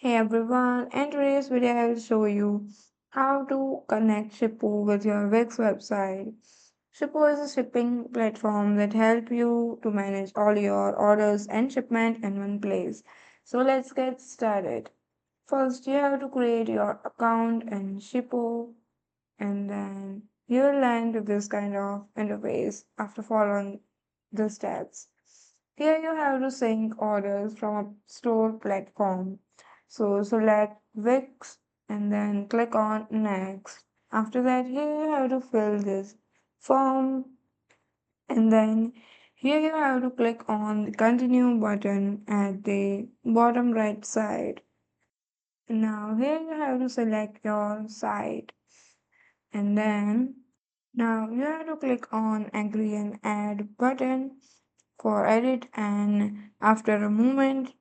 Hey everyone, in today's video I will show you how to connect Shippo with your Wix website. Shippo is a shipping platform that helps you to manage all your orders and shipment in one place. So let's get started. First, you have to create your account in Shippo and then you will land with this kind of interface after following the steps. Here you have to sync orders from a store platform. So select Wix and then click on Next. After that, here you have to fill this form and then here you have to click on the Continue button at the bottom right side. Now here you have to select your site and then now you have to click on Agree and Add button for edit and after a moment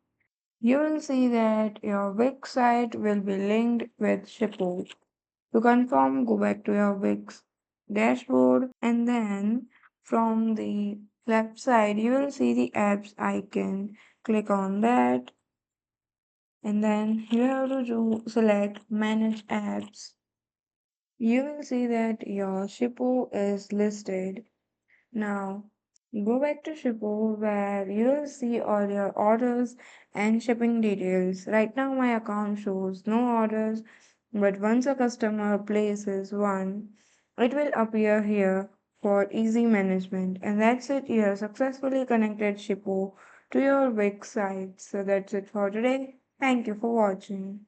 you will see that your Wix site will be linked with Shippo. To confirm, go back to your Wix dashboard and then from the left side you will see the apps icon. Click on that and then you have to select manage apps. You will see that your Shippo is listed. Now, go back to Shippo where you will see all your orders and shipping details. Right now, my account shows no orders, but once a customer places one, it will appear here for easy management. And that's it. You have successfully connected Shippo to your Wix site. So that's it for today. Thank you for watching.